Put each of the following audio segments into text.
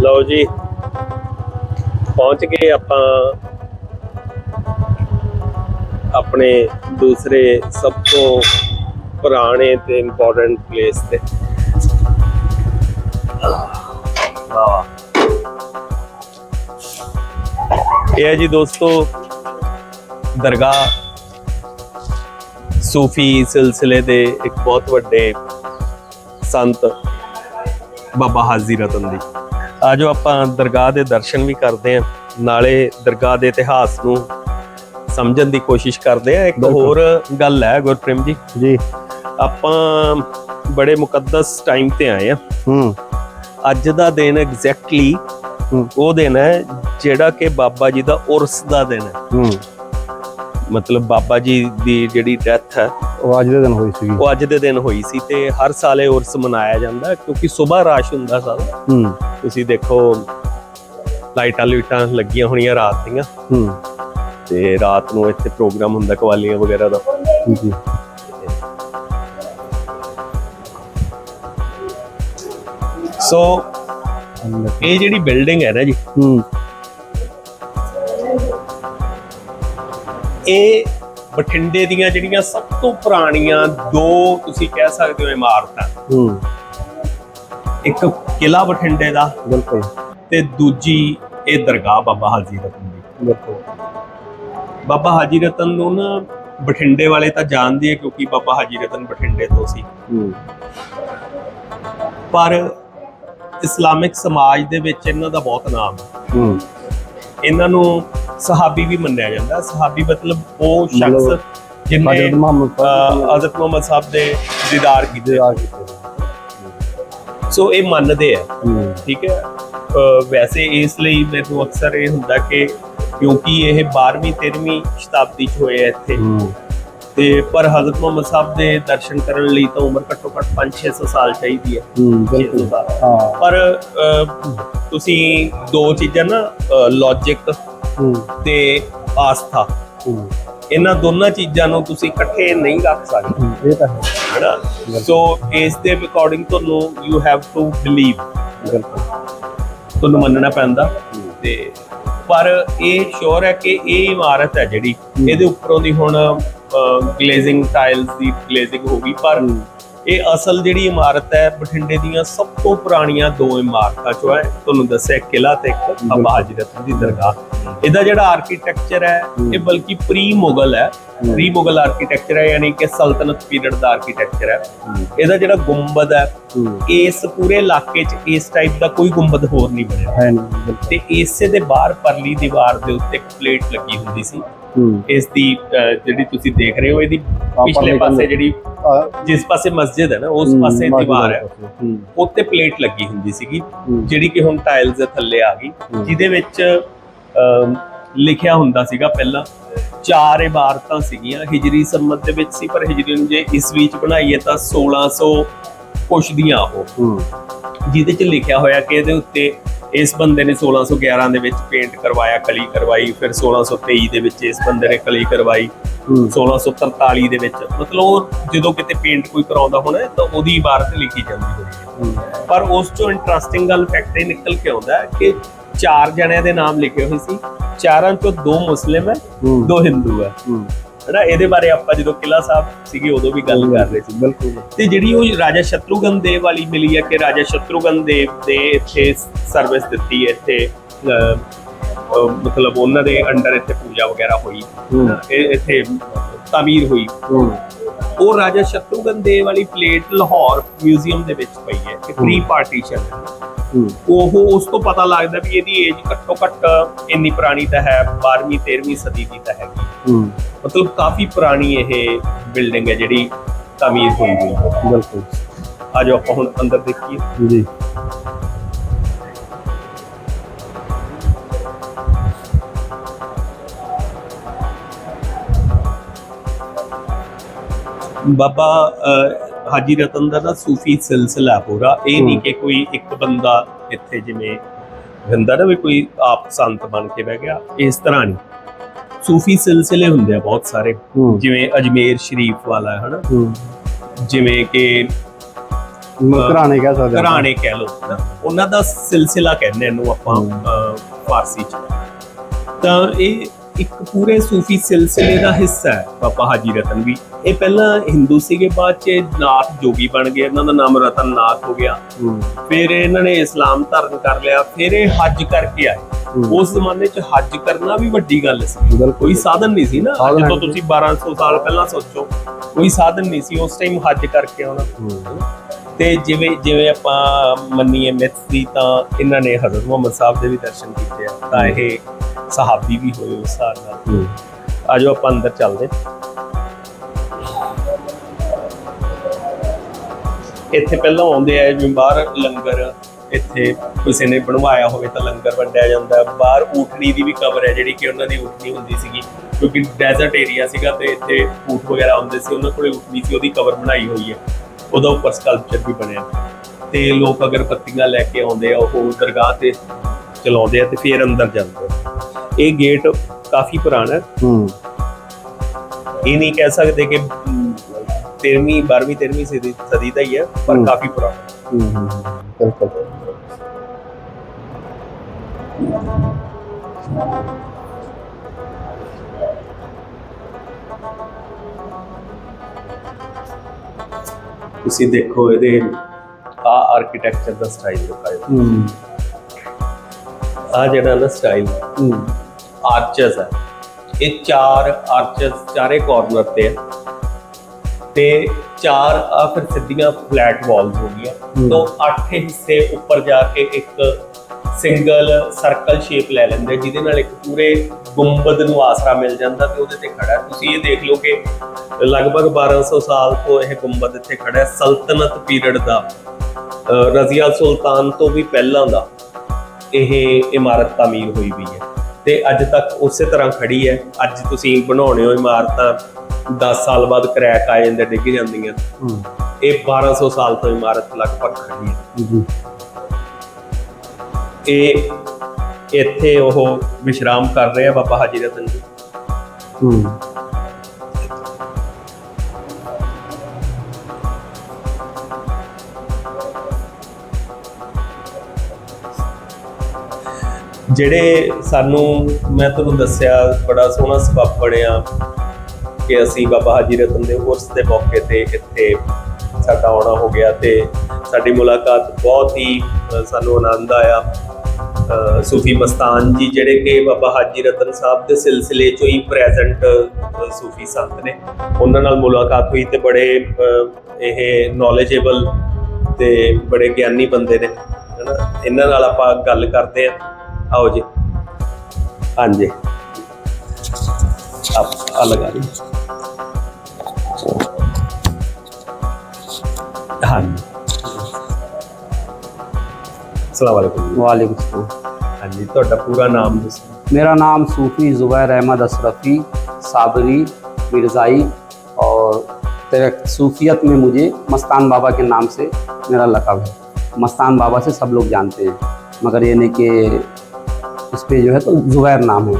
लो जी पहुंच गए ਆਪਾਂ अपने दूसरे सब तो पुराने ते इंपॉर्टेंट प्लेस ते। ये है जी दोस्तों दरगाह सूफी सिलसिले दे एक बहुत वड्डे संत बाबा हाजी रतन दी। आज ਆਪਾਂ दरगाह ਦੇ दर्शन भी करते हैं, नाले दरगाह ਦੇ इतिहास ਨੂੰ समझण ਦੀ कोशिश करते हैं। एक होर गल है गुरप्रेम जी ਆਪਾਂ बड़े मुकद्दस टाइम ते आए हैं। ਅੱਜ ਦਾ दिन एग्जैक्टली वो दिन है ਜਿਹੜਾ ਕਿ बाबा जी ਦਾ उर्स ਦਾ दिन है। मतलब बाबा जी ਦੀ ਜਿਹੜੀ ਡੈਥ ਹੈ ਉਹ ਅੱਜ ਦੇ ਦਿਨ ਹੋਈ ਸੀ। ਉਹ ਅੱਜ ਦੇ ਦਿਨ ਹੋਈ ਸੀ ਤੇ ਹਰ ਸਾਲ ਇਹ ਉਰਸ ਮਨਾਇਆ ਜਾਂਦਾ ਕਿਉਂਕਿ ਸਵੇਰ ਰਸ਼ ਹੁੰਦਾ ਸਾਰਾ। ਤੁਸੀਂ ਦੇਖੋ ਲਾਈਟਾਂ ਲੱਗੀਆਂ ਹੋਣੀਆਂ ਰਾਤ ਦੀਆਂ ਤੇ ਰਾਤ ਨੂੰ ਇੱਥੇ ਪ੍ਰੋਗਰਾਮ ਹੁੰਦਾ ਕਵਾਲੀਆਂ ਵਗੈਰਾ ਦਾ ਜੀ। ਸੋ ਇਹ ਜਿਹੜੀ ਬਿਲਡਿੰਗ ਹੈ ਨਾ ਜੀ ਇਹ ਬਠਿੰਡੇ ਦੀਆਂ ਜਿਹੜੀਆਂ ਸਭ ਤੋਂ ਪੁਰਾਣੀਆਂ ਦੋ ਤੁਸੀਂ ਕਹਿ ਸਕਦੇ ਹੋ ਇਮਾਰਤਾਂ, ਇੱਕ ਕਿਲਾ ਬਠਿੰਡੇ ਦਾ ਬਿਲਕੁਲ ਤੇ ਦੂਜੀ ਇਹ ਦਰਗਾਹ ਬਾਬਾ ਹਾਜੀ ਰਤਨ ਦੀ। ਬਿਲਕੁਲ ਬਾਬਾ ਹਾਜੀ ਰਤਨ ਨੂੰ ਨਾ ਬਠਿੰਡੇ ਵਾਲੇ ਤਾਂ ਜਾਣਦੇ ਆ ਕਿਉਂਕਿ ਬਾਬਾ ਹਾਜੀ ਰਤਨ ਬਠਿੰਡੇ ਤੋਂ ਸੀ, ਪਰ ਇਸਲਾਮਿਕ ਸਮਾਜ ਦੇ ਵਿੱਚ ਇਹਨਾਂ ਦਾ ਬਹੁਤ ਨਾਮ ਹੈ। ਇਹਨਾਂ ਨੂੰ ਸਹਾਬੀ ਵੀ ਮੰਨਿਆ ਜਾਂਦਾ। ਸਹਾਬੀ ਮਤਲਬ ਉਹ ਸ਼ਖਸ ਜਿਹਨੇ ਹਜ਼ਰਤ ਮੁਹੰਮਦ ਸਾਹਿਬ ਦੇ ਦੀਦਾਰ ਕੀਤੇ। ਸੋ ਇਹ ਮੰਨਦੇ ਆ, ਠੀਕ ਹੈ। ਵੈਸੇ ਇਸ ਲਈ ਮੈਨੂੰ ਅਕਸਰ ਇਹ ਹੁੰਦਾ ਕਿ ਕਿਉਂਕਿ ਇਹ 12ਵੀਂ 13ਵੀਂ ਸ਼ਤਾਬਦੀ ਚ ਹੋਏ ਆ ਇੱਥੇ ਤੇ ਪਰ ਹਜ਼ਰਤ ਮੁਹੰਮਦ ਸਾਹਿਬ ਦੇ ਦਰਸ਼ਨ ਕਰਨ ਲਈ ਤਾਂ ਉਮਰ ਘੱਟੋ ਘੱਟ 500-600 ਸਾਲ ਚਾਹੀਦੀ ਹੈ। ਪਰ ਤੁਸੀਂ ਦੋ ਚੀਜ਼ਾਂ ਨਾ ਲੌਜਿਕ ਤੇ ਆਸਥਾ, ਇਹਨਾਂ ਦੋਨਾਂ ਚੀਜ਼ਾਂ ਨੂੰ ਤੁਸੀਂ ਇਕੱਠੇ ਨਹੀਂ ਰੱਖ ਸਕਦੇ। ਇਹ ਤਾਂ ਹੈ ਹੈਨਾ। ਸੋ ਇਸ ਦੇ ਅਕੋਰਡਿੰਗ ਤੁਹਾਨੂੰ ਯੂ ਹੈਵ ਟੂ ਬਿਲੀਵ, ਤੁਹਾਨੂੰ ਮੰਨਣਾ ਪੈਂਦਾ। ਤੇ ਪਰ ਇਹ ਸ਼ੋਰ ਹੈ ਕਿ ਇਹ ਇਮਾਰਤ ਹੈ ਜਿਹੜੀ ਇਹਦੇ ਉੱਪਰੋਂ ਦੀ ਹੁਣ ਗਲੇਜ਼ਿੰਗ ਟਾਈਲਸ ਦੀ ਗਲੇਜ਼ਿੰਗ ਹੋ ਗਈ, ਪਰ ਇਹ ਅਸਲ ਜਿਹੜੀ ਇਮਾਰਤ ਹੈ ਬਠਿੰਡੇ ਦੀਆਂ ਸਭ ਤੋਂ ਪੁਰਾਣੀਆਂ ਦੋ ਇਮਾਰਤਾਂ ਚੋਂ ਹੈ। ਤੁਹਾਨੂੰ ਦੱਸਿਆ ਕਿਲਾ ਤੇ ਇੱਕ ਬਾਬਾ ਹਾਜੀ ਰਤਨ ਦੀ ਦਰਗਾਹ। ਇਹਦਾ ਜਿਹੜਾ ਆਰਕੀਟੈਕਚਰ ਹੈ ਇਹ ਬਲਕਿ ਪ੍ਰੀ ਮੁਗਲ ਹੈ, ਪ੍ਰੀ ਮੁਗਲ ਆਰਕੀਟੈਕਚਰ ਹੈ, ਯਾਨੀ ਕਿ ਸਲਤਨਤ ਪੀਰੀਅਡ ਦਾ ਆਰਕੀਟੈਕਚਰ ਹੈ। ਇਹਦਾ ਜਿਹੜਾ ਗੁੰਬਦ ਹੈ ਇਸ ਪੂਰੇ ਇਲਾਕੇ 'ਚ ਇਸ ਟਾਈਪ ਦਾ ਕੋਈ ਗੁੰਬਦ ਹੋਰ ਨਹੀਂ ਬਣਿਆ ਤੇ ਇਸੇ ਦੇ ਬਾਹਰ ਪਰਲੀ ਦੀਵਾਰ ਦੇ ਉੱਤੇ ਇੱਕ ਪਲੇਟ ਲੱਗੀ ਹੁੰਦੀ ਸੀ। ਇਸ ਦੀ ਜਿਹੜੀ ਤੁਸੀਂ ਦੇਖ ਰਹੇ ਹੋ ਇਹਦੀ ਪਿਛਲੇ ਪਾਸੇ ਜਿਹੜੀ ਜਿਸ ਪਾਸੇ ਮਸਜਿਦ ਹੈ ਨਾ ਉਸ ਪਾਸੇ ਦੀਵਾਰ ਹੈ, ਉੱਤੇ ਪਲੇਟ ਲੱਗੀ ਹੁੰਦੀ ਸੀਗੀ ਜਿਹੜੀ ਕਿ ਹੁਣ ਟਾਇਲਸ ਦੇ ਥੱਲੇ ਆ ਗਈ, ਜਿਹਦੇ ਵਿੱਚ ਲਿਖਿਆ ਹੁੰਦਾ ਸੀਗਾ ਪਹਿਲਾਂ 4 ਇਬਾਰਤਾਂ ਸੀਗੀਆਂ। ਹਿਜਰੀ ਸੰਮਤ ਦੇ ਵਿੱਚ ਸੀ, ਪਰ ਹਿਜਰੀ ਨੂੰ ਜੇ ਈਸਵੀ ਚ ਬਣਾਈਏ ਤਾਂ 1600 ਕੁਛ ਦੀਆਂ ਉਹ, ਜਿਹਦੇ ਚ ਲਿਖਿਆ ਹੋਇਆ ਕਿ ਇਹਦੇ ਉੱਤੇ ਇਸ ਬੰਦੇ ਨੇ 1611 ਦੇ ਵਿੱਚ ਪੇਂਟ ਕਰਵਾਇਆ, ਕਲੀ ਕਰਵਾਈ, ਫਿਰ 1623 ਦੇ ਵਿੱਚ ਇਸ ਬੰਦੇ ਨੇ ਕਲੀ ਕਰਵਾਈ, 1643 ਦੇ ਵਿੱਚ ਮਤਲਬ ਉਹ ਜਦੋਂ ਕਿਤੇ ਪੇਂਟ ਕੋਈ ਕਰਾਉਂਦਾ ਹੋਣਾ ਤਾਂ ਉਹਦੀ ਇਬਾਰਤ ਲਿਖੀ ਜਾਂਦੀ ਹੋਣੀ। ਪਰ ਉਸ ਚੋਂ ਇੰਟਰਸਟਿੰਗ ਗੱਲ ਫੈਕਟ ਇਹ ਨਿਕਲ ਕੇ ਆਉਂਦਾ ਹੈ ਕਿ 4 ਜਣਿਆਂ ਦੇ ਨਾਮ ਲਿਖੇ ਹੋਏ ਸੀ, 4ਾਂ ਚੋਂ 2 ਮੁਸਲਿਮ ਹੈ, 2 ਹਿੰਦੂ ਹੈ। ਹੈਨਾ। ਇਹਦੇ ਬਾਰੇ ਆਪਾਂ ਜਦੋਂ ਕਿਲਾ ਸਾਹਿਬ ਸੀਗੇ ਉਦੋਂ ਵੀ ਗੱਲ ਕਰ ਰਹੇ ਸੀ। ਬਿਲਕੁਲ। ਤੇ ਜਿਹੜੀ ਉਹ ਰਾਜਾ ਸ਼ਤਰੂਗਨ ਦੇਵ ਵਾਲੀ ਮਿਲੀ ਹੈ ਕਿ ਰਾਜਾ ਸ਼ਤਰੂਗਨ ਦੇਵ ਦੇ ਇੱਥੇ ਸਰਵਿਸ ਦਿੱਤੀ ਹੈ, ਇੱਥੇ ਮਤਲਬ ਉਹਨਾਂ ਦੇ ਅੰਡਰ ਇੱਥੇ ਪੂਜਾ ਵਗੈਰਾ ਹੋਈ, ਇੱਥੇ ਤਾਮੀਰ ਹੋਈ। ਉਹ ਰਾਜਾ ਸ਼ਤਰੂਗਨ ਦੇਵ ਵਾਲੀ ਪਲੇਟ ਲਾਹੌਰ ਮਿਊਜ਼ੀਅਮ ਦੇ ਵਿੱਚ ਪਈ ਹੈ, ਇੱਕ ਪ੍ਰੀ ਪਾਰਟੀਸ਼ਨ। ਉਹ ਉਸ ਤੋਂ ਪਤਾ ਲੱਗਦਾ ਵੀ ਇਹਦੀ ਏਜ ਘੱਟੋ ਘੱਟ ਇੰਨੀ ਪੁਰਾਣੀ ਤਾਂ ਹੈ, 12ਵੀਂ 13ਵੀਂ ਸਦੀ ਦੀ ਤਾਂ ਹੈਗੀ। ਮਤਲਬ ਕਾਫੀ ਪੁਰਾਣੀ ਇਹ ਬਿਲਡਿੰਗ ਹੈ ਜਿਹੜੀ ਤਾਮੀਰ ਹੋਈ ਹੋਈ ਹੈ। ਬਿਲਕੁਲ। ਆ ਜਾਓ ਆਪਾਂ ਹੁਣ ਅੰਦਰ ਦੇਖੀਏ ਜੀ। ਬਾਬਾ ਹਾਜੀ ਰਤਨ ਦਾ ਨਾ ਸੂਫੀ ਸਿਲਸਿਲਾ ਪੂਰਾ, ਇਹ ਨਹੀਂ ਕਿ ਕੋਈ ਇੱਕ ਬੰਦਾ ਇੱਥੇ ਜਿਵੇਂ ਹੁੰਦਾ ਨਾ ਵੀ ਕੋਈ ਆਪ ਸੰਤ ਬਣ ਕੇ ਬਹਿ ਗਿਆ, ਇਸ ਤਰ੍ਹਾਂ ਨਹੀਂ। ਸੂਫੀ ਸਿਲਸਿਲੇ ਹੁੰਦੇ ਆ ਬਹੁਤ ਸਾਰੇ, ਜਿਵੇਂ ਅਜਮੇਰ ਸ਼ਰੀਫ ਵਾਲਾ ਹੈ ਹਨਾ, ਜਿਵੇਂ ਕਿ ਘਰਾਣੇ ਕਹਿ ਸਕਦੇ ਹਾਂ। ਘਰਾਣੇ ਕਹਿ ਲਓ ਨਾ, ਉਹਨਾਂ ਦਾ ਸਿਲਸਿਲਾ ਕਹਿੰਦੇ ਇਹਨੂੰ ਆਪਾਂ ਫਾਰਸੀ ਚ। ਤਾਂ ਇਹ ਇੱਕ ਪੂਰੇ ਸੂਫੀ ਸਿਲਸਿਲੇ ਦਾ ਹਿੱਸਾ ਹੈ ਬਾਬਾ ਹਾਜੀ ਰਤਨ ਵੀ। ਇਹ ਪਹਿਲਾਂ ਹਿੰਦੂ ਸੀਗੇ, ਬਾਅਦ ਚ ਨਾਥ ਜੋਗੀ ਬਣ ਗਏ, ਇਹਨਾਂ ਦਾ ਨਾਮ ਰਤਨ ਨਾਥ ਹੋ ਗਿਆ। ਫਿਰ ਇਹਨਾਂ ਨੇ ਇਸਲਾਮ ਧਾਰਨ ਕਰ ਲਿਆ, ਫਿਰ ਇਹ ਹੱਜ ਕਰਕੇ ਆਏ। ਉਸ ਜ਼ਮਾਨੇ ਚ ਹੱਜ ਕਰਨਾ ਵੀ ਵੱਡੀ ਗੱਲ ਸੀ, ਕੋਈ ਸਾਧਨ ਨਹੀਂ ਸੀ ਨਾ। ਜਦੋਂ ਤੁਸੀਂ 1200 ਸਾਲ ਪਹਿਲਾਂ ਸੋਚੋ, ਕੋਈ ਸਾਧਨ ਨਹੀਂ ਸੀ ਉਸ ਟਾਈਮ ਹੱਜ ਕਰਕੇ ਆਉਣਾ। ਤੇ ਜਿਵੇਂ ਆਪਾਂ ਮੰਨੀਏ ਮਿਥ ਦੀ, ਤਾਂ ਇਹਨਾਂ ਨੇ ਹਜ਼ਰਤ ਮੁਹੰਮਦ ਸਾਹਿਬ ਦੇ ਵੀ ਦਰਸ਼ਨ ਕੀਤੇ ਆ, ਤਾਂ ਇਹ ਸਹਾਬੀ ਵੀ ਹੋਏ ਉਸ ਹਿਸਾਬ ਨਾਲ। ਆਜੋ ਆਪਾਂ ਅੰਦਰ ਚੱਲਦੇ। ਇੱਥੇ ਪਹਿਲਾਂ ਆਉਂਦੇ ਆ, ਜਿਵੇਂ ਬਾਹਰ ਲੰਗਰ ਇੱਥੇ ਕਿਸੇ ਨੇ ਬਣਵਾਇਆ ਹੋਵੇ ਤਾਂ ਲੰਗਰ ਵੰਡਿਆ ਜਾਂਦਾ। ਬਾਹਰ ਊਠਣੀ ਦੀ ਵੀ ਕਬਰ ਹੈ, ਜਿਹੜੀ ਕਿ ਉਹਨਾਂ ਦੀ ਊਠਣੀ ਹੁੰਦੀ ਸੀਗੀ, ਕਿਉਂਕਿ ਡੈਜ਼ਰਟ ਏਰੀਆ ਸੀਗਾ ਤੇ ਇੱਥੇ ਊਠ ਵਗੈਰਾ ਆਉਂਦੇ ਸੀ, ਉਹਨਾਂ ਕੋਲੇ ਊਠਣੀ ਸੀ, ਉਹਦੀ ਕਬਰ ਬਣਾਈ ਹੋਈ ਹੈ, ਉਹਦਾ ਉੱਪਰ ਸਕਲਪਚਰ ਵੀ ਬਣਿਆ। ਤੇ ਲੋਕ ਅਗਰ ਪੱਤੀਆਂ ਲੈ ਕੇ ਆਉਂਦੇ ਆ, ਉਹ ਦਰਗਾਹ ਤੇ ਚਲਾਉਂਦੇ ਆ ਤੇ ਫਿਰ ਅੰਦਰ ਜਾਂਦੇ ਆ। ਇਹ ਗੇਟ ਕਾਫੀ ਪੁਰਾਣਾ ਹੈ, ਇਹ ਨਹੀਂ ਕਹਿ ਸਕਦੇ ਕਿ 13ਵੀਂ 12ਵੀਂ 13ਵੀਂ ਸਦੀ ਦਾ ਹੀ ਹੈ, ਪਰ ਕਾਫੀ ਪੁਰਾਣਾ। ਬਿਲਕੁਲ। ਤੁਸੀਂ ਦੇਖੋ ਇਹਦੇ ਆ ਆਰਕੀਟੈਕਚਰ ਦਾ ਸਟਾਈਲ ਦਿਖਾਇਆ। ਆ ਜਿਹੜਾ ਨਾ ਸਟਾਈਲ ਆਰਚਸ ਹੈ, ਇਹ 4 ਆਰਚਸ ਚਾਰੇ ਕਾਰਨਰ ਤੇ ਹੈ, ਤੇ 4 ਆ ਫਿਰ ਸਿੱਧੀਆਂ ਫਲੈਟ ਵਾਲਸ ਹੋ ਗਈਆਂ। ਤੋਂ 8 ਹਿੱਸੇ ਉੱਪਰ ਜਾ ਕੇ ਇੱਕ ਸਿੰਗਲ ਸਰਕਲ ਸ਼ੇਪ ਲੈ ਲੈਂਦੇ, ਜਿਹਦੇ ਨਾਲ ਇੱਕ ਪੂਰੇ ਗੁੰਬਦ ਨੂੰ ਆਸਰਾ ਮਿਲ ਜਾਂਦਾ ਤੇ ਉਹਦੇ ਤੇ ਖੜਾ। ਤੁਸੀਂ ਇਹ ਦੇਖ ਲਓ ਕਿ ਲਗਭਗ 1200 ਸਾਲ ਤੋਂ ਇਹ ਗੁੰਬਦ ਇੱਥੇ ਖੜਾ ਹੈ। ਸਲਤਨਤ ਪੀਰੀਅਡ ਦਾ, ਰਜ਼ੀਆ ਸੁਲਤਾਨ ਤੋਂ ਵੀ ਪਹਿਲਾਂ ਦਾ ਇਹ ਇਮਾਰਤ ਤਾਮੀਰ ਹੋਈ ਵੀ ਹੈ ਤੇ ਅੱਜ ਤੱਕ ਉਸੇ ਤਰ੍ਹਾਂ ਖੜੀ ਹੈ। ਅੱਜ ਤੁਸੀਂ ਬਣਾਉਣੇ ਹੋ ਇਮਾਰਤਾਂ, 10 ਸਾਲ ਬਾਅਦ ਕਰੈਕ ਆ ਜਾਂਦੇ, ਡਿੱਗ ਜਾਂਦੀਆਂ। ਇਹ 1200 ਸਾਲ ਤੋਂ ਇਮਾਰਤ ਲਗਭਗ ਖੜੀ ਹੈ। ਇਹ ਇੱਥੇ ਉਹ ਵਿਸ਼ਰਾਮ ਕਰ ਰਹੇ ਆ ਬਾਬਾ ਹਾਜੀ ਰਤਨ ਜੀ। ਜਿਹੜੇ ਸਾਨੂੰ, ਮੈਂ ਤੁਹਾਨੂੰ ਦੱਸਿਆ, ਬੜਾ ਸੋਹਣਾ ਸਬੱਬ ਬਣਿਆ ਕਿ ਅਸੀਂ ਬਾਬਾ ਹਾਜੀ ਰਤਨ ਦੇ ਉਰਸ ਦੇ ਮੌਕੇ ਤੇ ਇੱਥੇ ਸਾਡਾ ਆਉਣਾ ਹੋ ਗਿਆ ਤੇ ਸਾਡੀ ਮੁਲਾਕਾਤ ਬਹੁਤ ਹੀ ਸਾਨੂੰ ਆਨੰਦ ਆਇਆ। ਸੂਫੀ ਮਸਤਾਨ ਜੀ, ਜਿਹੜੇ ਕਿ ਬਾਬਾ ਹਾਜੀ ਰਤਨ ਸਾਹਿਬ ਦੇ ਸਿਲਸਿਲੇ ਚੋਂ ਹੀ ਪ੍ਰੈਜ਼ੈਂਟ ਸੂਫੀ ਸੰਤ ਨੇ, ਉਹਨਾਂ ਨਾਲ ਮੁਲਾਕਾਤ ਹੋਈ ਤੇ ਬੜੇ ਇਹ ਨੌਲੇਜੇਬਲ ਤੇ ਬੜੇ ਗਿਆਨੀ ਬੰਦੇ ਨੇ, ਹਨਾ। ਇਹਨਾਂ ਨਾਲ ਆਪਾਂ ਗੱਲ ਕਰਦੇ ਹਾਂ। आओ जी। हाँ जी, आप अलग आ रही। हाँ जी, अस्सलाम वालेकुम। वालेकुम सलाम। हाँ जी, तो पूरा नाम दसो। मेरा नाम सूफी ज़ुबैर अहमद अशरफी साबरी मिर्ज़ाई, और सूफियत में मुझे मस्तान बाबा के नाम से मेरा लक़ब है। मस्तान बाबा से सब लोग जानते हैं, मगर ये नहीं कि इस पे जो है तो ज़ुबैर नाम है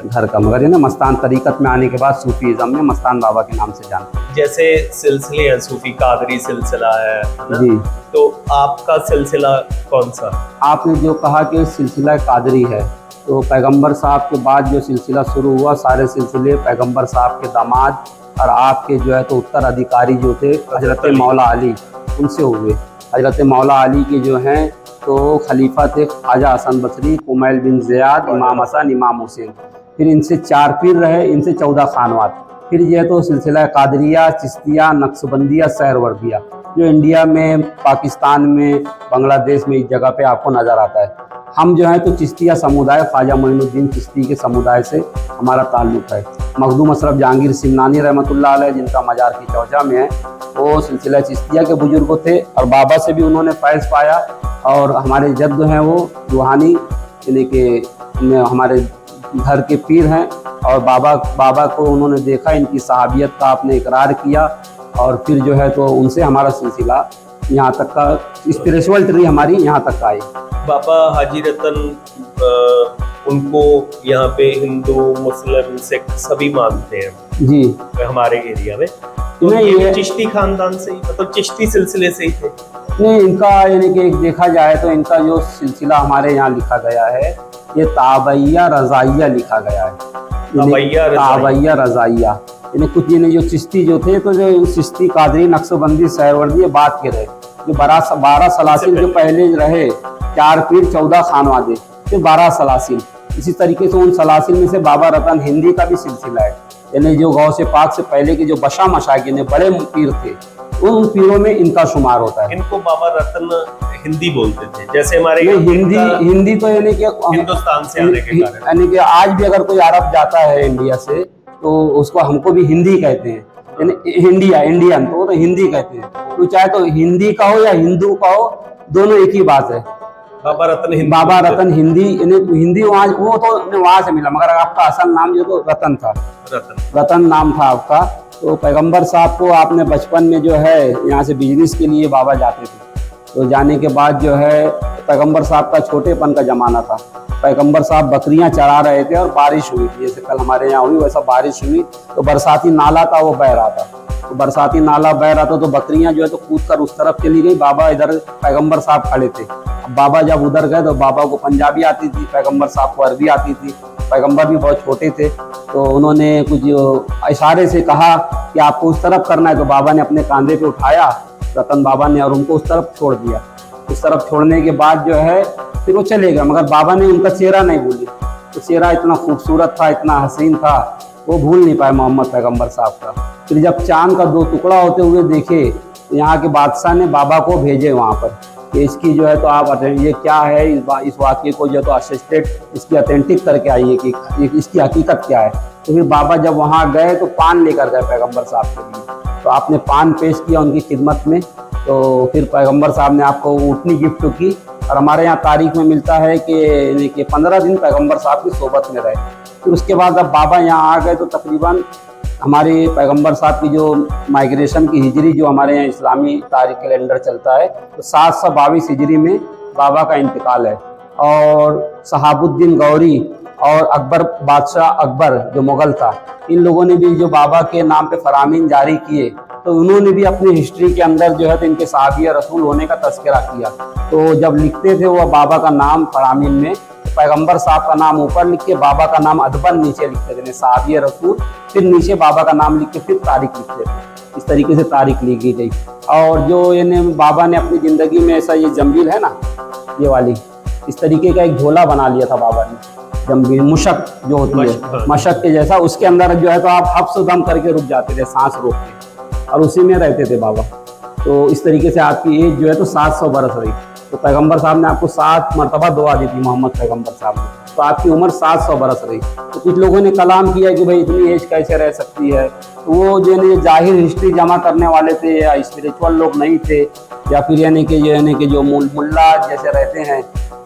घर का, मगर ये ना मस्तान तरीक़त में आने के बाद सूफीज़म में मस्तान बाबा के नाम से जानते हैं। जैसे सिलसिले हैं, सूफी कादरी सिलसिला है ना? जी। तो आपका सिलसिला कौन सा? आपने जो कहा कि सिलसिला कादरी है, तो पैगंबर साहब के बाद जो सिलसिला शुरू हुआ, सारे सिलसिले पैगंबर साहब के दामाद और आपके जो है तो उत्तराधिकारी जो थे हज़रत मौला अली, उनसे हुए। हज़रत मौला अली के जो हैं तो खलीफा थे ख्वाजा हसन बसरी, कुमैल बिन ज़ियाद, इमाम हसन, इमाम हुसैन। फिर इनसे 4 पीर रहे, इनसे 14 खानवात। फिर ये तो सिलसिला कादरिया, चिश्तिया, नक्शबंदिया, सहरवर्दिया, जो इंडिया में, पाकिस्तान में, बांग्लादेश में इस जगह पे आपको नज़र आता है। हम जो है तो चिश्तिया समुदाय, ख्वाजा मोइनुद्दीन चिश्ती के समुदाय से हमारा ताल्लुक़ है। मखदूम अशरफ जहांगीर सिमनानी रहमतुल्लाह अलैह, जिनका मज़ार की चौजा में है, वो सिलसिला चिश्तिया के बुजुर्ग थे और बाबा से भी उन्होंने फैज़ पाया। और हमारे जद्द हैं वो रूहानी, यानी कि हमारे घर के पीर हैं, और बाबा को उन्होंने देखा, इनकी सहाबियत का आपने इकरार किया, और फिर जो है तो उनसे हमारा सिलसिला यहाँ तक का, स्पिरिचुअल ट्री हमारी यहाँ तक का आई। बाबा हाजी रतन उनको यहाँ पे हिंदू, मुस्लिम, सिख सभी मानते हैं जी हमारे एरिया में। तो नहीं, ये ये चिश्ती खानदान से ही, मतलब चिश्ती सिलसिले से ही थे। नहीं, इनका यानी कि एक देखा जाए तो इनका जो सिलसिला हमारे यहाँ लिखा गया है, ये ताबैया रज़ाइया लिखा गया है। ताबैया रज़ाइया। ताबैया रज़ाइया यानी कुछ यानी जो चिश्ती जो थे, तो जो चिश्ती कादरी नक्शबंदी सहरवर्दी ये बात के रहे, जो 12 सलासिल जो पहले रहे, 4 पीर 14 खानवादे, फिर 12 सलासिल। इसी तरीके से उन सलासिल में से बाबा रतन हिंदी का भी सिलसिला है, यानी जो गौ से पाक से पहले के जो बशा मशाकिन बड़े पीर थे, उन पीरों में इनका शुमार होता है। इनको बाबा रतन हिंदी बोलते थे, जैसे हमारे ये हिंदी तो यानी कि हिंदुस्तान से आने के कारण, यानी कि आज भी अगर कोई अरब जाता है इंडिया से, तो उसको हमको भी हिंदी कहते हैं, यानी इंडियन, तो वो तो हिंदी कहते हैं। तो चाहे तो हिंदी का हो या हिंदू का हो, दोनों एक ही बात है। बाबा रतन हिंदी, बाबा रतन हिंदी, यानी हिंदी वहाँ, वो तो वहाँ से मिला, मगर आपका असल नाम जो तो रतन था, रतन नाम था आपका। तो पैगंबर साहब को आपने बचपन में जो है यहाँ से बिजनेस के लिए बाबा जाते थे, तो जाने के बाद जो है पैगंबर साहब का छोटेपन का ज़माना था, पैगंबर साहब बकरियां चरा रहे थे और बारिश हुई थी, जैसे कल हमारे यहाँ हुई वैसा बारिश हुई, तो बरसाती नाला था वो बह रहा था, तो बरसाती नाला बह रहा था, तो बकरियां जो है तो कूद कर उस तरफ चली गई, बाबा इधर पैगंबर साहब खड़े थे। अब बाबा जब उधर गए तो बाबा को पंजाबी आती थी, पैगंबर साहब को अरबी आती थी, पैगंबर भी बहुत छोटे थे, तो उन्होंने कुछ इशारे से कहा कि आपको उस तरफ करना है, तो बाबा ने अपने कांधे पे उठाया रतन बाबा ने और उनको उस तरफ छोड़ दिया। उस तरफ छोड़ने के बाद जो है फिर वो चले गए, मगर बाबा ने उनका चेहरा नहीं भूली, तो चेहरा इतना खूबसूरत था, इतना हसीन था, वो भूल नहीं पाए मोहम्मद पैगंबर साहब का। फिर जब चांद का 2 टुकड़ा होते हुए देखे, तो यहाँ के बादशाह ने बाबा को भेजे वहाँ पर कि इसकी जो है तो आप ये क्या है, इस वाक़े को जो है तो असिस्टेड इसकी अथेंटिक करके आइए कि इसकी हकीकत क्या है। तो फिर बाबा जब वहाँ गए तो पान लेकर गए पैगंबर साहब के लिए, तो आपने पान पेश किया उनकी खिदमत में, तो फिर पैगंबर साहब ने आपको ऊँटनी गिफ्ट की। और हमारे यहाँ तारीख में मिलता है कि 15 दिन पैगंबर साहब की सोबत में रहे। फिर उसके बाद अब बाबा यहाँ आ गए, तो तकरीबन हमारे पैगंबर साहब की जो माइग्रेशन की हिजरी जो हमारे यहाँ इस्लामी तारीख कैलेंडर चलता है, तो 722 हिजरी में बाबा का इंतकाल है। और सहाबुद्दीन गौरी और अकबर बादशाह अकबर जो मुग़ल था, इन लोगों ने भी जो बाबा के नाम पे फरामीन जारी किए, तो उन्होंने भी अपनी हिस्ट्री के अंदर जो है तो इनके सहाबिया रसूल होने का तज़किरा किया। तो जब लिखते थे वो बाबा का नाम फरामीन में, पैगंबर साहब का नाम ऊपर लिख के बाबा का नाम अदबन नीचे लिखते थे, सहाबिया रसूल, फिर नीचे बाबा का नाम लिख के फिर तारीख लिखते थे। इस तरीके से तारीख लिखी गई। और जो यानी बाबा ने अपनी ज़िंदगी में ऐसा ये जंबील है ना, ये वाली, इस तरीके का एक झोला बना लिया था बाबा ने, जंबील मुशक जो होती है मशक के जैसा, उसके अंदर जो है तो आप हफ्स दम करके रुक जाते थे, सांस रोक के, और उसी में रहते थे बाबा। तो इस तरीके से आपकी एज जो है तो 700 बरस रही। तो पैगंबर साहब ने आपको 7 मरतबा दुआ दी थी मोहम्मद पैगंबर साहब ने, तो आपकी उम्र 700 बरस रही। तो कुछ लोगों ने कलाम किया कि भाई इतनी एज कैसे रह सकती है, तो वो जो है जाहिर हिस्ट्री जमा करने वाले थे या स्पिरिचुअल लोग नहीं थे, या फिर यानी कि जो मुल्ला जैसे रहते हैं,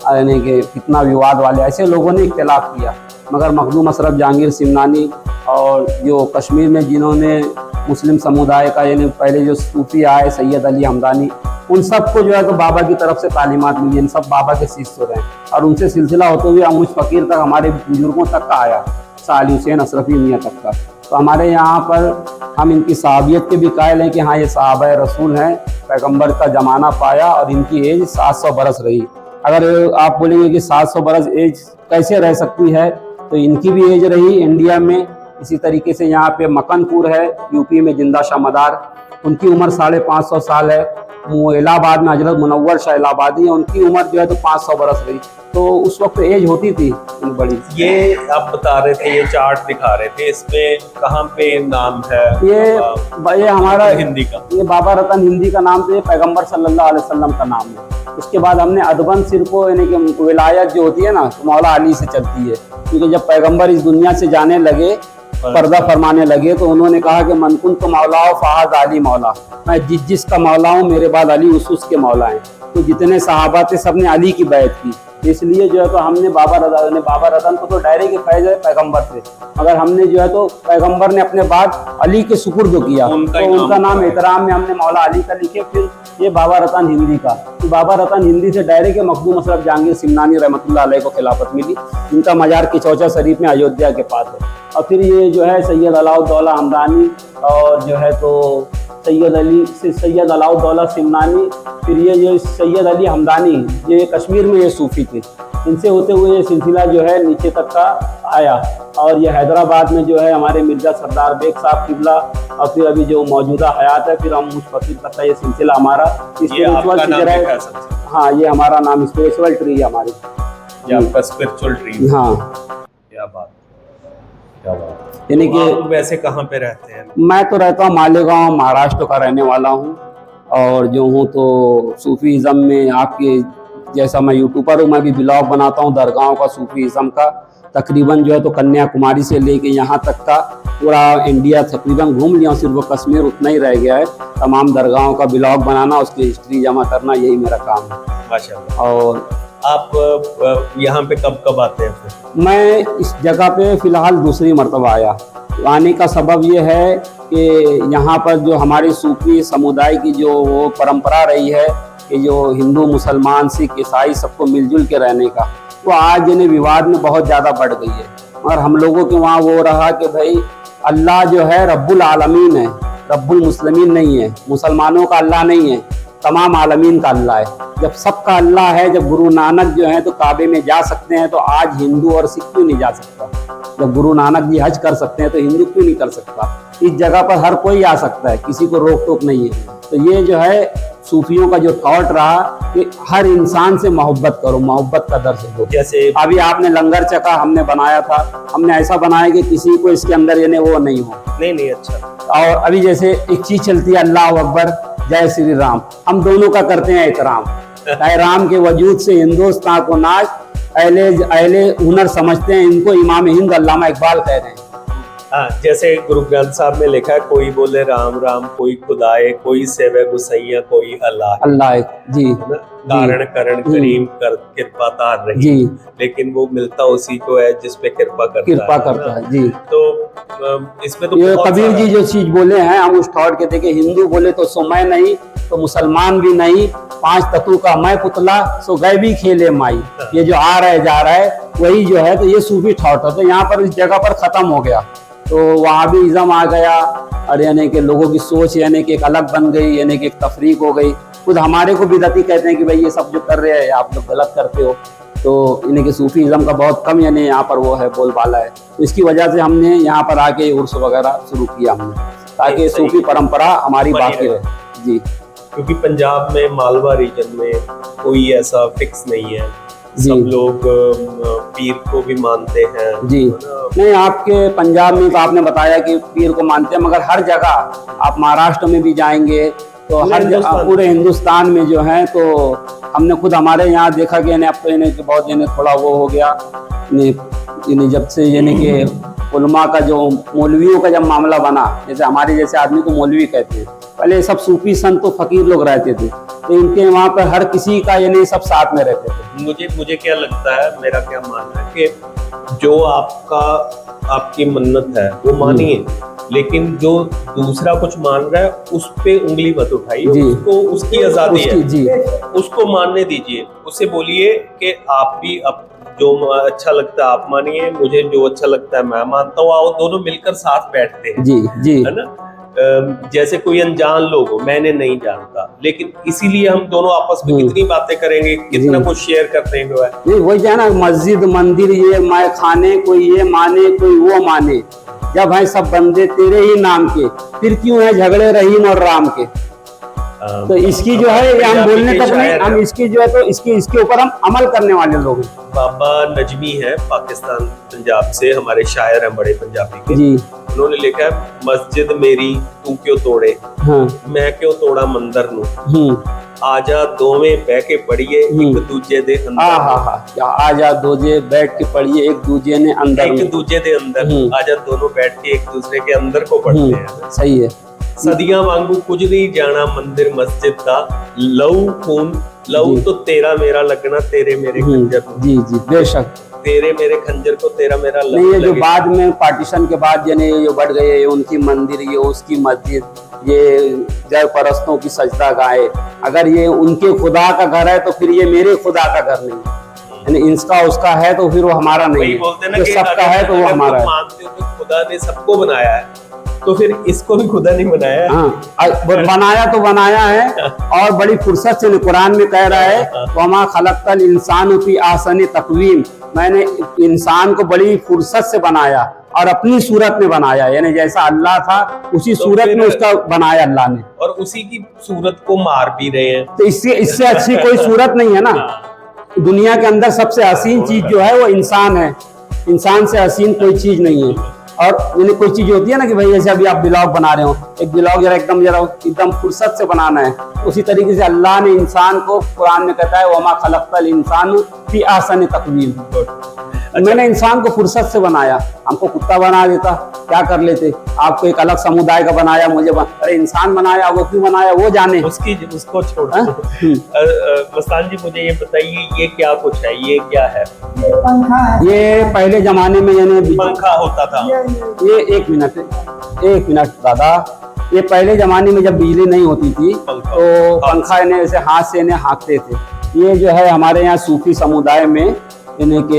यानी कि कितना विवाद वाले, ऐसे लोगों ने इख्तिलाफ किया। मगर मखदूम अशरफ जहांगीर सिमनानी और जो कश्मीर में जिन्होंने मुस्लिम समुदाय का यानी पहले जो सूफी आए सैयद अली हमदानी, उन सबको जो है तो बाबा की तरफ से तालीमात मिली, इन सब बाबा के शिष्य रहे और उनसे सिलसिला होते हुए अमुज फ़कीर तक, हमारे बुजुर्गों तक का आया, साली हुसैन अशरफी मियाँ तक का। तो हमारे यहाँ पर हम इनकी सहाबियत के भी कायल हैं कि हाँ ये सहाबा रसूल हैं, पैगंबर का ज़माना पाया और इनकी एज 700 बरस रही। अगर आप बोलेंगे कि 700 बरस एज कैसे रह सकती है, तो इनकी भी एज रही इंडिया में। इसी तरीके से यहाँ पे मकनपुर है यूपी में, जिंदा शाह मदार, उनकी उम्र 550 साल है। इलाहाबाद में हजरत मुनव्वर शाह इलाहाबादी है, उनकी उम्र जो है तो 500 बरस रही। तो उस वक्त एज होती थी बड़ी। ये आप बता रहे थे, ये चार्ट दिखा रहे थे, इसमें कहाँ पे नाम है ये हमारा हिंदी का? ये बाबा रतन हिंदी का नाम, तो ये पैगंबर सल्लल्लाहु अलैहि वसल्लम का नाम है। उसके बाद हमने अदबन सिर को यानी कि विलायत जो होती है ना, तो मौला अली से चलती है, क्योंकि जब पैगंबर इस दुनिया से जाने लगे, पर्दा फरमाने लगे, तो उन्होंने कहा कि मनकुन तो मौला फ़हाद अली मौला, मैं जिसका मौला हूँ मेरे बाद अली उसके मौला हैं। तो जितने सहाबा थे सबने अली की बैत की, इसलिए जो है तो हमने बाबा रतन को तो डायरेक्ट फैज़ है पैगंबर से, मगर हमने जो है तो पैगंबर ने अपने बाद अली के सुपुर्द किया, तो उनका नाम एहतराम में हमने मौला अली का लिखे। फिर ये बाबा रतन हिंदी का, तो बाबा रतन हिंदी से डायरेक्ट मखदूम अशरफ जहांगीर सिमनानी रहमतुल्लाह अलैह को खिलाफत मिली। इनका मजार किचौचा शरीफ में अयोध्या के पास है। और फिर ये जो है सैयद अलाउद्दौला हमदानी और जो है तो सैयद अलाउद्दौला सिमनानी, फिर ये जो सैयद अली हमदानी, ये कश्मीर में ये सूफ़ी थे, इनसे होते हुए ये सिलसिला जो है नीचे तक का आया। और ये हैदराबाद में जो है हमारे मिर्ज़ा सरदार बेग साहब किबला, और फिर अभी जो मौजूदा हयात है, फिर हम मुझ फकीर तक का ये सिलसिला हमारा स्पिरिचुअल है। हाँ, ये हमारा नाम स्पिरिचुअल ट्री है हमारी, ये आपका स्पिरिचुअल ट्री। हाँ, क्या बात, क्या बात। यानी कि आप वैसे कहाँ पे रहते हैं? मैं तो रहता हूँ मालेगांव, महाराष्ट्र का रहने वाला हूँ, और जो हूँ तो सूफीज़म में आपके जैसा मैं यूट्यूबर हूँ, मैं भी ब्लॉग बनाता हूँ दरगाहों का, सूफीज़म का। तकरीबन जो है तो कन्याकुमारी से लेके यहाँ तक का पूरा इंडिया तकरीबन घूम लिया, सिर्फ वो कश्मीर उतना ही रह गया है। तमाम दरगाहों का ब्लॉग बनाना, उसकी हिस्ट्री जमा करना, यही मेरा काम है। माशाअल्लाह। और आप यहाँ पे कब कब आते हैं फिर? मैं इस जगह पे फ़िलहाल दूसरी मरतबा आया। आने का सबब ये है कि यहाँ पर जो हमारी सूफी समुदाय की जो वो परंपरा रही है कि जो हिंदू, मुसलमान, सिख, ईसाई सबको मिलजुल के रहने का, वो आज यानी विवाद में बहुत ज़्यादा बढ़ गई है। और हम लोगों के वहाँ वो रहा कि भाई अल्लाह जो है रब्बुल आलमीन है, रब्बुल मुस्लिमीन नहीं है। मुसलमानों का अल्लाह नहीं है, तमाम आलमीन का अल्लाह है। जब सबका अल्लाह है, जब गुरु नानक जो है तो काबे में जा सकते हैं, तो आज हिंदू और सिख क्यों नहीं जा सकता? जब गुरु नानक जी हज कर सकते हैं तो हिंदू क्यों नहीं कर सकता? इस जगह पर हर कोई आ सकता है, किसी को रोक टोक नहीं है। तो ये जो है सूफियों का जो थॉट रहा कि हर इंसान से मोहब्बत करो, मोहब्बत का दर्ज दो। जैसे अभी आपने लंगर चका हमने बनाया था, हमने ऐसा बनाया कि किसी को इसके अंदर यानी वो नहीं हो। नहीं, अच्छा। और अभी जैसे एक चीज चलती है अल्लाह अकबर, जय श्री राम, हम दोनों का करते हैं एहतराम। चाहे राम के वजूद से हिंदुस्तान को नाज, अहले हुनर समझते हैं इनको इमाम हिंद अल्लामा इकबाल कह रहे हैं। हाँ, जैसे गुरु ग्रंथ साहब में लिखा है, कोई बोले राम राम, कोई खुदाए, कोई सेवे गुसैया, कोई अल्लाह। अल्लाह जी, कारण करण करीम कर कृपा तार रही जी, लेकिन वो मिलता उसी को है जिस पे कृपा करता है जी। तो इसमें तो ये कबीर जी जो चीज बोले हैं, हम उस थॉट के देखे, हिंदू बोले तो सो मैं नहीं, तो मुसलमान भी नहीं, 5 तत्व का मैं पुतला, सो गैबी खेले माई। ये जो आ रहा है जा रहा है वही जो है, तो ये सूफी थॉट है। तो यहाँ पर इस जगह पर खत्म हो गया, तो वहाँ भी इज़्म आ गया, और यानी कि लोगों की सोच यानी कि एक अलग बन गई, यानी कि एक तफरीक हो गई। खुद हमारे को बिदअती कहते हैं कि भाई ये सब जो कर रहे हैं आप लोग गलत करते हो। तो यानी कि सूफी इज़्म का बहुत कम यानी यहाँ पर वो है, बोलबाला है। तो इसकी वजह से हमने यहाँ पर आके उर्स वगैरह शुरू किया हमने, ताकि सूफी परंपरा हमारी बाकी रहे जी। क्योंकि पंजाब में, मालवा रीजन में कोई ऐसा फिक्स नहीं है, सब लोग पीर को भी मानते हैं जी। नहीं, आपके पंजाब में तो आपने बताया कि पीर को मानते हैं, मगर हर जगह आप महाराष्ट्र में भी जाएंगे तो हर जगह पूरे हिंदुस्तान में जो है, तो हमने खुद हमारे यहाँ देखा कि अब तो बहुत थोड़ा वो हो गया, जब से यानी कि उलमा का जो मौलवियों का जब मामला बना, जैसे हमारे जैसे आदमी को मौलवी कहते हैं, पहले सब सूफी संत तो फकीर लोग रहते थे, तो इनके वहाँ पर हर किसी का यानी सब साथ में रहते थे। मुझे क्या लगता है, मेरा क्या मानना है कि जो आपकी मन्नत है वो मानिए, लेकिन जो दूसरा कुछ मान रहा है उस पे उंगली मत उठाइए, उसको उसकी आजादी है जी, उसको मानने दीजिए। उससे बोलिए कि आप भी अब जो अच्छा लगता है आप मानिए, मुझे जो अच्छा लगता है मैं मानता हूँ, आओ दोनों मिलकर साथ बैठते हैं जी जी, है ना। जैसे कोई अनजान लोग हो, मैंने नहीं जानता, लेकिन इसीलिए हम दोनों आपस में कितनी बातें करेंगे, कितना कुछ शेयर करते हैं। वही है ना, मस्जिद मंदिर ये मैं खाने, कोई ये माने कोई वो माने, जब है सब बंदे तेरे ही नाम के, फिर क्यों है झगड़े रहीम और राम के। तो इसकी जो है ये हम बोलने तक नहीं, हम इसकी जो है तो इसके ऊपर हम अमल करने वाले लोग हैं। बाबा नजमी है, पाकिस्तान पंजाब से, हमारे शायर हैं बड़े पंजाबी के जी। उन्होंने लिखा है, मस्जिद मेरी तू क्यों तोड़े, हाँ। मैं क्यों तोड़ा मंदिर नूं, आजा दोवें बह के पढ़िए एक दूजे दे अंदर। आजा दोजे बैठ के पढ़िए एक दूजे ने अंदर, एक दूजे दे अंदर, आजा दोनों बैठ के एक दूसरे के अंदर को पढ़ते हैं। सही है। सदियां वांगू कुछ नहीं जाना मंदिर मस्जिद का, लहू खून लहू तो तेरा मेरा लगना, तेरे मेरे खंजर। जी जी, बेशक, तेरे मेरे खंजर को तेरा मेरा नहीं, ये जो बाद में पार्टीशन के बाद यानी ये बढ़ गए, ये उनकी मंदिर, ये उसकी मस्जिद, ये जय परस्तों की सजदा गाहे। अगर ये उनके खुदा का घर है तो फिर ये मेरे खुदा का घर नहीं है, यानी इसका उसका है तो फिर वो हमारा नहीं है, जो सबका है तो वो हमारा है। खुदा ने सबको बनाया है, तो फिर इसको भी खुदा नहीं बनाया है? हाँ, बनाया तो बनाया है, और बड़ी फुर्सत से कुरान में कह रहा है वमा खलक़ल इंसान फी अहसनि तक़वीम, मैंने इंसान को बड़ी फुर्सत से बनाया और अपनी सूरत में बनाया, यानी जैसा अल्लाह था उसी तो सूरत में उसका बनाया अल्लाह ने, और उसी की सूरत को मार भी रहे हैं। तो इससे अच्छी कोई सूरत नहीं है ना। दुनिया के अंदर सबसे हसीन चीज जो है वो इंसान है, इंसान से हसीन कोई चीज नहीं है। और यानी कोई चीज होती है ना कि भाई जैसे अभी आप ब्लॉग बना रहे हो, एक ब्लॉग जरा एकदम फुर्सत से बनाना है, उसी तरीके से अल्लाह ने इंसान को कुरान में कहता है वमा खलक़ल इंसान फी अहसनि तक़वीम, मैंने इंसान को फुर्सत से बनाया। हमको कुत्ता बना देता क्या कर लेते, आपको एक अलग समुदाय का बनाया, मुझे अरे इंसान बनाया, वो क्यों बनाया वो जाने, उसको छोड़। मस्तान जी मुझे ये बताइए, ये क्या कुछ है, ये क्या है? पंखा है। ये पहले जमाने में यानी पंखा होता था। ये एक मिनट दादा, ये पहले जमाने में जब बिजली नहीं होती थी तो पंखा इन्हें ऐसे हाथ से इन्हें हाँकते थे। ये जो है हमारे यहाँ सूफी समुदाय में, यानी कि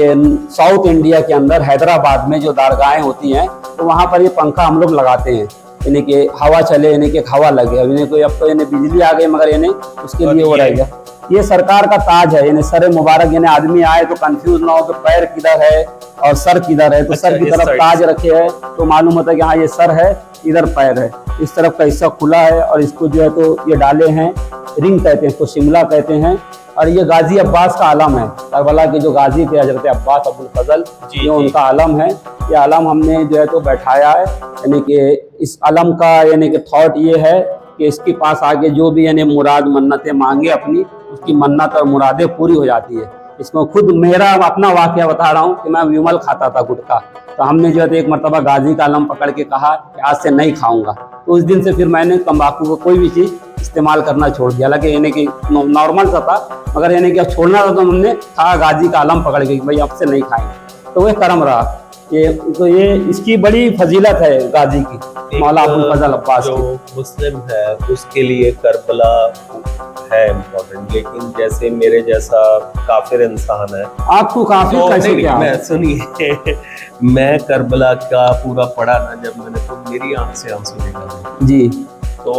साउथ इंडिया के अंदर हैदराबाद में जो दरगाहें होती हैं तो वहाँ पर ये पंखा हम लोग लगाते हैं, यानी कि हवा चले, यानी कि हवा लगे। अब कोई अब तो यानी बिजली आ गई मगर यानी उसके लिए वो रहेगा। ये सरकार का ताज है, यानी सर मुबारक, यानी आदमी आए तो कंफ्यूज ना हो कि पैर किधर है और सर किधर है, तो सर की तरफ ताज रखे है तो मालूम होता है कि हाँ ये सर है, इधर पैर है। इस तरफ का हिस्सा खुला है और इसको जो है तो ये डाले हैं, रिंग कहते हैं इसको, शिमला कहते हैं। और ये गाजी अब्बास का आलम है, करबला के जो गाजी थे हजरत अब्बास अब्दुल फजल, ये उनका आलम है। ये आलम हमने जो है तो बैठाया है, यानी कि इस आलम का यानी कि थॉट ये है कि इसके पास आगे जो भी यानी मुराद मन्नतें मांगे अपनी, उसकी मन्नत और मुरादें पूरी हो जाती है। इसमें खुद मेरा अपना वाकया बता रहा हूँ कि मैं विमल खाता था गुटखा, तो हमने जो है तो एक मरतबा गाजी का आलम पकड़ के कहा कि आज से नहीं खाऊंगा, तो उस दिन से फिर मैंने तंबाकू को कोई भी चीज़ इस्तेमाल करना छोड़ दिया। हालांकि यानी कि नॉर्मल सा था, मगर यानी कि अब छोड़ना था तो हमने कहा गाजी का आलम पकड़ के भाई अब से नहीं खाएंगे, तो वह कर्म रहा। ये इसकी बड़ी फजीलत है गाजी की, मौला अब्दुल फजल अब्बास की। जो मुस्लिम है उसके लिए करबला है इम्पोर्टेंट, लेकिन जैसे मेरे जैसा काफिर इंसान है, आपको काफिर तो कैसे क्या? मैं सुनिए मैं करबला का पूरा पढ़ा ना जब मैंने, तो मेरी आंख से आंसू निकल जी। तो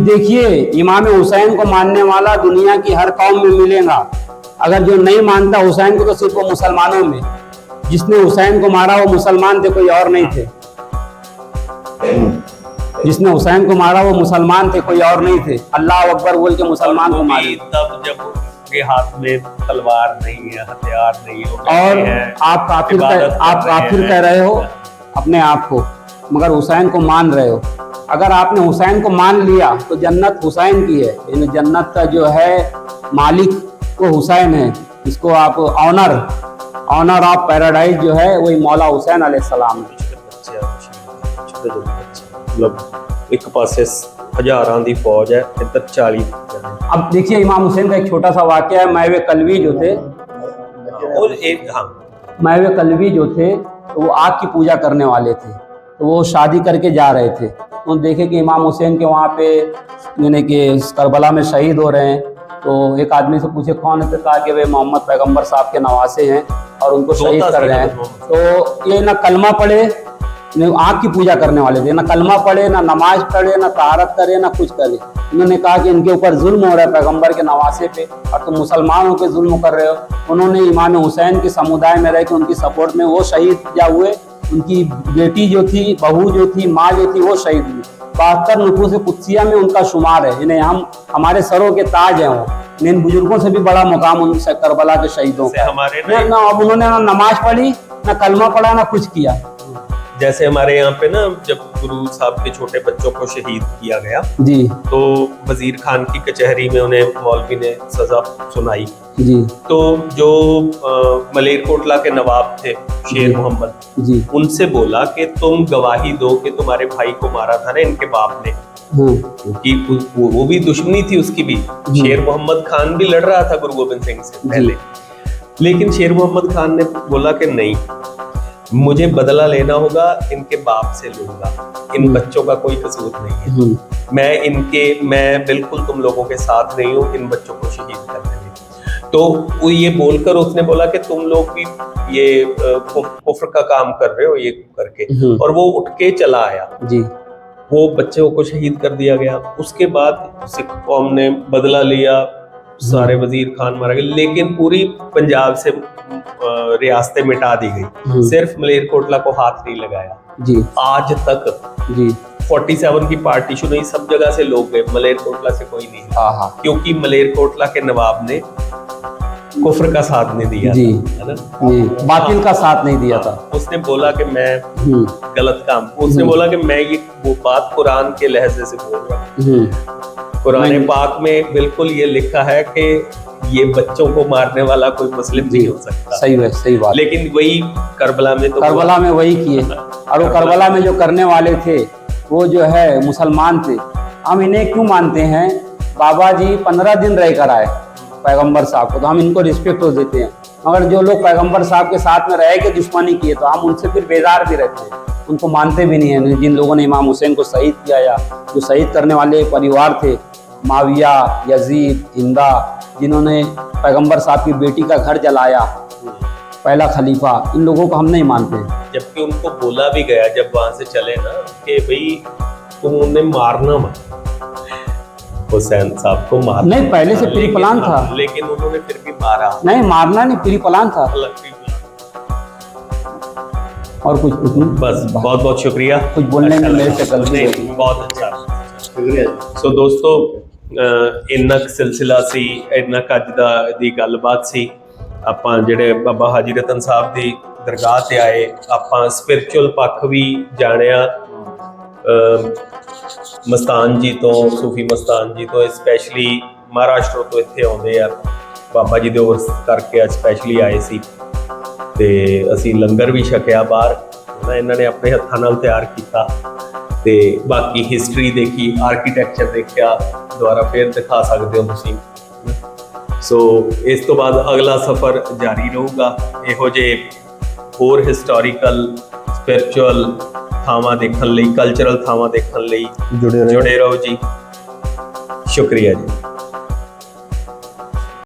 देखिए, इमाम हुसैन को मानने वाला दुनिया की हर कौम में मिलेगा, अगर जो नहीं मानता हुसैन को तो सिर्फ वो मुसलमानों में। जिसने हुसैन को मारा वो मुसलमान थे, कोई और नहीं थे। जिसने हुसैन को मारा वो मुसलमान थे, कोई और नहीं थे। अल्लाह अकबर बोल के मुसलमान को मारे, तब जब उनके हाथ में तलवार नहीं है, हथियार नहीं है, और आप काफिर कह रहे हो अपने आप को, मगर हुसैन को मान रहे हो। अगर आपने हुसैन को मान लिया तो जन्नत हुसैन की है, यानी जन्नत का जो है मालिक वो हुसैन है। इसको आप ऑनर ऑफ पैराडाइज जो है वही मौला हुसैन अलैहिस्सलाम है। मतलब एक पासे हजारां दी फौज है, इधर 40। अब देखिए इमाम हुसैन का एक छोटा सा वाकया है। मैवे कलवी जो थे, और एक मैवे कलवी जो थे तो वो आग की पूजा करने वाले थे, तो वो शादी करके जा रहे थे, तो देखे कि इमाम हुसैन के वहाँ पे यानी कि करबला में शहीद हो रहे हैं। तो एक आदमी से पूछे कौन है, तो कहा कि वे मोहम्मद पैगंबर साहब के नवासे हैं और उनको शहीद कर रहे हैं। तो ये ना कलमा पढ़े, आग की पूजा करने वाले थे, ना कलमा पढ़े, ना नमाज पढ़े, ना तारत करे, ना कुछ करे। उन्होंने कहा कि इनके ऊपर जुल्म हो रहा है पैगंबर के नवासे पे, और तुम मुसलमानों पे जुल्म कर रहे हो। उन्होंने इमाम हुसैन के समुदाय में रह के उनकी सपोर्ट में वो शहीद क्या हुए, उनकी बेटी जो थी, बहू जो थी, माँ जो थी, वो शहीद हुई। 72 नफूस कुदसिया में उनका शुमार है, इन्हें हम हमारे सरों के ताज हैं वो। इन बुजुर्गों से भी बड़ा मुकाम उनसे करबला के शहीदों का। ना अब उन्होंने ना नमाज पढ़ी, ना कलमा पढ़ा, ना कुछ किया। जैसे हमारे यहाँ पे ना जब गुरु साहब के छोटे बच्चों को शहीद किया गया जी, तो वजीर खान की कचहरी में उन्हें मौलवी ने सजा सुनाई जी। तो जो मलेरकोटला के नवाब थे शेर मोहम्मद जी, उनसे बोला कि तुम गवाही दो कि तुम्हारे भाई को मारा था ना इनके बाप ने, क्योंकि वो भी दुश्मनी थी उसकी भी। शेर मोहम्मद खान भी लड़ रहा था गुरु गोबिंद सिंह से पहले, लेकिन शेर मोहम्मद खान ने बोला कि नहीं, मुझे बदला लेना होगा, इनके बाप से लूंगा, इन बच्चों का कोई कसूर नहीं है, मैं बिल्कुल तुम लोगों के साथ नहीं हूँ इन बच्चों को शहीद करने में। तो वो ये बोलकर उसने बोला कि तुम लोग भी ये कुफ्र का काम कर रहे हो ये करके, और वो उठ के चला आया जी। वो बच्चों को शहीद कर दिया गया। उसके बाद सिख कौम ने बदला लिया, सारे वजीर खान मारा गए, लेकिन पूरी पंजाब से रियासतें मिटा दी गई, सिर्फ मलेरकोटला को हाथ नहीं लगाया जी। आज तक जी 47 की पार्टीशन हुई, सब जगह से लोग गए, मलेरकोटला से कोई नहीं, क्योंकि मलेरकोटला के नवाब ने कुफ्र का साथ नहीं दिया जी, है ना जी, बातिल का साथ नहीं दिया था। उसने बोला कि मैं गलत काम, उसने बोला कि मैं ये वो बात कुरान के लहजे से बोल रहा हूँ। कुरान पाक में बिल्कुल ये लिखा है कि ये बच्चों को मारने वाला कोई मुस्लिम नहीं हो सकता। सही है, सही बात। लेकिन वही करबला में तो करबला में वही किए, और वो करबला में जो करने वाले थे वो जो है मुसलमान थे। हम इन्हें क्यों मानते हैं? बाबा जी 15 दिन रह कर आए पैगंबर साहब को, तो हम इनको रिस्पेक्ट तो देते हैं। मगर जो लोग पैगंबर साहब के साथ में रह के दुश्मनी किए तो हम उनसे फिर बेजार भी रहते हैं, उनको मानते भी नहीं हैं। जिन लोगों ने इमाम हुसैन को शहीद किया या जो शहीद करने वाले परिवार थे, माविया, यजीद, हिंदा, जिन्होंने पैगंबर साहब की बेटी का घर जलाया, पहला खलीफा, इन लोगों को हम नहीं मानते हैं। जबकि उनको बोला भी गया जब वहां से चले ना कि भाई तुम उन्हें मारना मत, हुसैन साहब को मारना नहीं, पहले से प्री प्लान था, लेकिन उन्होंने फिर भी मारा नहीं, मारना नहीं, प्री प्लान था। और कुछ बस बहुत बहुत शुक्रिया, कुछ बोलने में मेरे से गलती हुई, बहुत अच्छा शुक्रिया। सो दोस्तों ਇੰਨਾ ਸਿਲਸਿਲਾ ਸੀ, ਇੰਨਾ ਕੱਜ ਦੀ ਗੱਲਬਾਤ ਸੀ। ਆਪਾਂ ਜਿਹੜੇ ਬਾਬਾ ਹਾਜੀ ਰਤਨ ਸਾਹਿਬ ਦੀ ਦਰਗਾਹ ਤੇ ਆਏ, ਆਪਾਂ ਸਪਿਰਚੁਅਲ ਪੱਖ ਵੀ ਜਾਣਿਆ ਮਸਤਾਨ ਜੀ ਤੋਂ, ਸੂਫੀ ਮਸਤਾਨ ਜੀ ਤੋਂ, ਸਪੈਸ਼ਲੀ ਮਹਾਰਾਸ਼ਟਰ ਤੋਂ ਇੱਥੇ ਆਉਂਦੇ ਆ ਬਾਬਾ ਜੀ ਦੇ ਉਰਸ ਕਰਕੇ ਅੱਜ ਸਪੈਸ਼ਲੀ ਆਏ ਸੀ, ਤੇ ਅਸੀਂ ਲੰਗਰ ਵੀ ਛਕਿਆ ਬਾਹਰ, ਇਹਨਾਂ ਨੇ ਆਪਣੇ ਹੱਥਾਂ ਨਾਲ ਤਿਆਰ ਕੀਤਾ, ਤੇ ਬਾਕੀ ਹਿਸਟਰੀ ਦੇਖੀ, ਆਰਕੀਟੈਕਚਰ ਦੇਖਿਆ, ਦੁਬਾਰਾ ਫਿਰ ਦਿਖਾ ਸਕਦੇ ਹੋ ਤੁਸੀਂ। ਸੋ ਇਸ ਤੋਂ ਬਾਅਦ ਅਗਲਾ ਸਫ਼ਰ ਜਾਰੀ ਰਹੂਗਾ, ਇਹੋ ਜਿਹੇ ਹੋਰ ਹਿਸਟੋਰੀਕਲ ਸਪਿਰਚੁਅਲ ਥਾਵਾਂ ਦੇਖਣ ਲਈ, ਕਲਚਰਲ ਥਾਵਾਂ ਦੇਖਣ ਲਈ ਜੁੜੇ ਰਹੋ ਜੀ। ਸ਼ੁਕਰੀਆ ਜੀ।